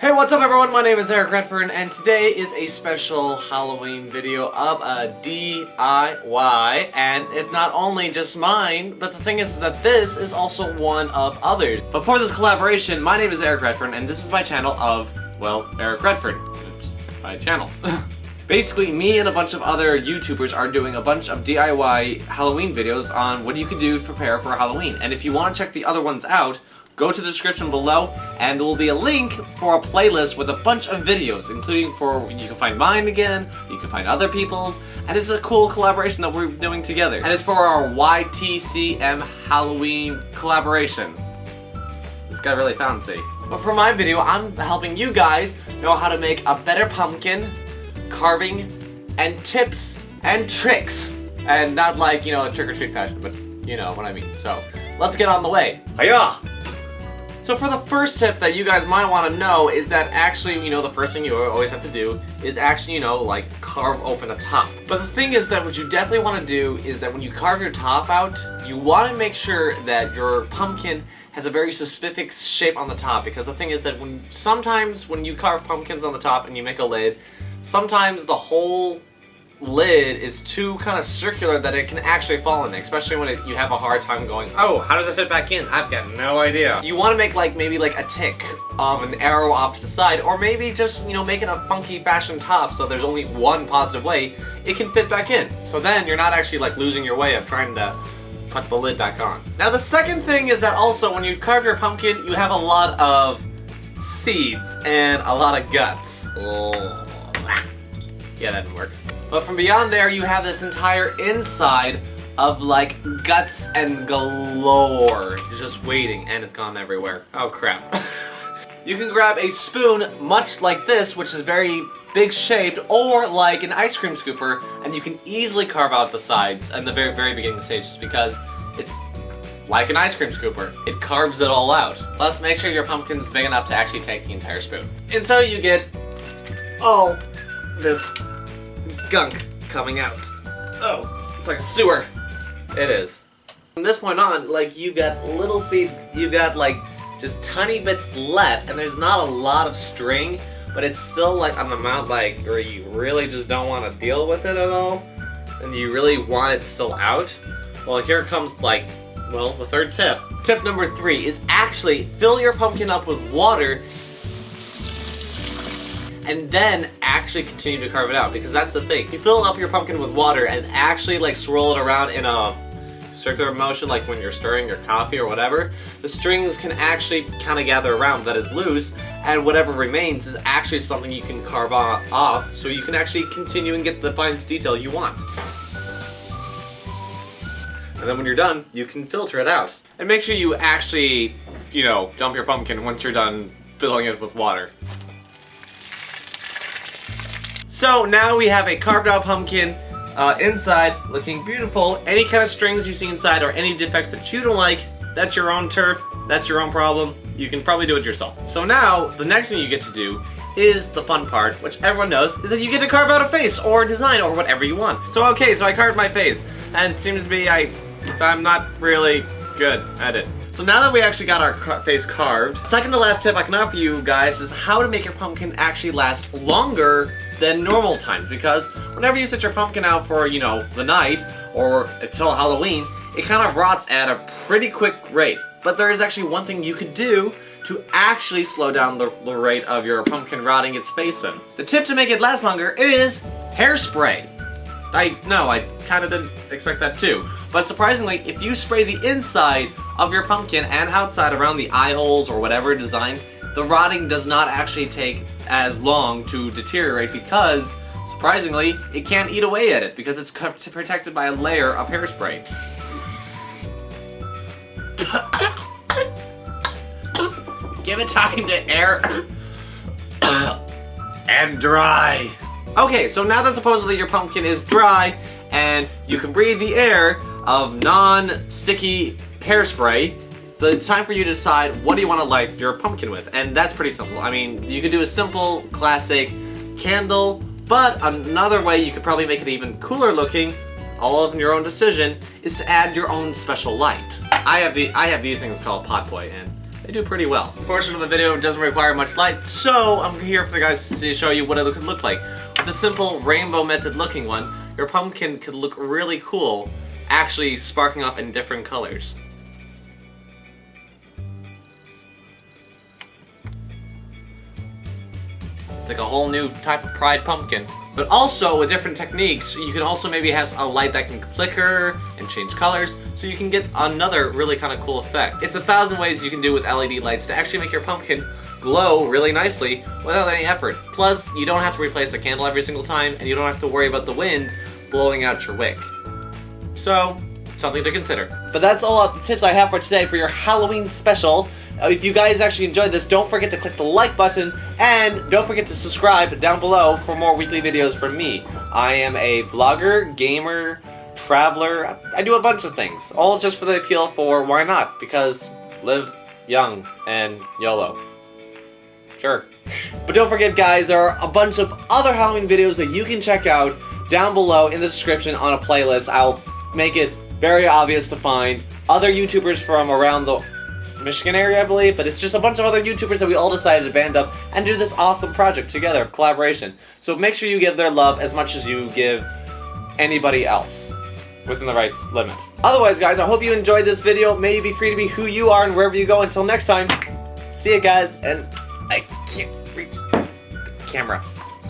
Hey, what's up everyone? My name is Redfern, and today is a special Halloween video of a DIY, and it's not only just mine, but the thing is that this is also one of others. But for this collaboration, my name is Redfern, and this is my channel of, well, Redfern. Oops, my channel. Basically, me and a bunch of other YouTubers are doing a bunch of DIY Halloween videos on what you can do to prepare for Halloween. And if you want to check the other ones out, go to the description below, and there will be a link for a playlist with a bunch of videos, including you can find mine again, you can find other people's, and it's a cool collaboration that we're doing together. And it's for our YTCM Halloween collaboration. This got really fancy. But for my video, I'm helping you guys know how to make a better pumpkin, carving, and tips and tricks. And not like, you know, a trick-or-treat fashion, but you know what I mean. So, let's get on the way. Hiya! So for the first tip that you guys might want to know is that actually, you know, the first thing you always have to do is actually, you know, like carve open a top. But the thing is that what you definitely want to do is that when you carve your top out, you want to make sure that your pumpkin has a very specific shape on the top, because the thing is that sometimes when you carve pumpkins on the top and you make a lid, sometimes the whole lid is too kind of circular that it can actually fall in, especially when you have a hard time going, oh, how does it fit back in? I've got no idea. You want to make maybe a tick of an arrow off to the side, or maybe just, you know, make it a funky fashion top so there's only one positive way it can fit back in. So then you're not actually losing your way of trying to put the lid back on. Now the second thing is that also when you carve your pumpkin, you have a lot of seeds and a lot of guts. Oh. Yeah, that didn't work. But from beyond there, you have this entire inside of guts and galore. You're just waiting, and it's gone everywhere. Oh crap. You can grab a spoon much like this, which is very big shaped, or like an ice cream scooper, and you can easily carve out the sides in the very beginning stages, because it's like an ice cream scooper. It carves it all out. Plus, make sure your pumpkin's big enough to actually take the entire spoon. And so you get all this gunk coming out. Oh, it's like a sewer. It is. From this point on, you got little seeds, you got just tiny bits left, and there's not a lot of string, but it's still an amount where you really just don't want to deal with it at all, and you really want it still out. Well, here comes the third tip. Tip number 3 is actually fill your pumpkin up with water and then actually continue to carve it out, because that's the thing. You fill up your pumpkin with water and actually swirl it around in a circular motion, like when you're stirring your coffee or whatever, the strings can actually kind of gather around that is loose, and whatever remains is actually something you can carve off, so you can actually continue and get the finest detail you want. And then when you're done, you can filter it out. And make sure you actually, you know, dump your pumpkin once you're done filling it with water. So now we have a carved out pumpkin inside, looking beautiful. Any kind of strings you see inside or any defects that you don't like, that's your own turf, that's your own problem. You can probably do it yourself. So now, the next thing you get to do is the fun part, which everyone knows, is that you get to carve out a face or design or whatever you want. So okay, so I carved my face, and it seems to be I'm not really good at it. So now that we actually got our face carved, second to last tip I can offer you guys is how to make your pumpkin actually last longer than normal times, because whenever you set your pumpkin out for, you know, the night or until Halloween, it kind of rots at a pretty quick rate. But there is actually one thing you could do to actually slow down the rate of your pumpkin rotting its face in. The tip to make it last longer is hairspray. I know, I kind of didn't expect that too. But surprisingly, if you spray the inside of your pumpkin and outside around the eye holes or whatever design, the rotting does not actually take as long to deteriorate, because, surprisingly, it can't eat away at it because it's protected by a layer of hairspray. Give it time to air and dry. Okay, so now that supposedly your pumpkin is dry and you can breathe the air of non-sticky hairspray, it's time for you to decide what do you want to light your pumpkin with, and that's pretty simple. I mean, you could do a simple, classic candle, but another way you could probably make it even cooler looking, all of your own decision, is to add your own special light. I have these things called pot boy, and they do pretty well. The portion of the video doesn't require much light, so I'm here for the guys to show you what it could look like. With the simple rainbow method looking one, your pumpkin could look really cool, actually sparking off in different colors. It's like a whole new type of pride pumpkin. But also, with different techniques, you can also maybe have a light that can flicker and change colors, so you can get another really kind of cool effect. It's 1,000 ways you can do with LED lights to actually make your pumpkin glow really nicely without any effort. Plus, you don't have to replace the candle every single time, and you don't have to worry about the wind blowing out your wick. So, something to consider. But that's all the tips I have for today for your Halloween special. If you guys actually enjoyed this, don't forget to click the like button, and don't forget to subscribe down below for more weekly videos from me. I am a vlogger, gamer, traveler. I do a bunch of things, all just for the appeal for why not? Because live young and YOLO. Sure. But don't forget, guys, there are a bunch of other Halloween videos that you can check out down below in the description on a playlist. I'll make it very obvious to find other YouTubers from around the Michigan area, I believe, but it's just a bunch of other YouTubers that we all decided to band up and do this awesome project together of collaboration. So make sure you give their love as much as you give anybody else within the right limit. Otherwise, guys, I hope you enjoyed this video. May you be free to be who you are and wherever you go. Until next time, see you guys, and I can't reach the camera.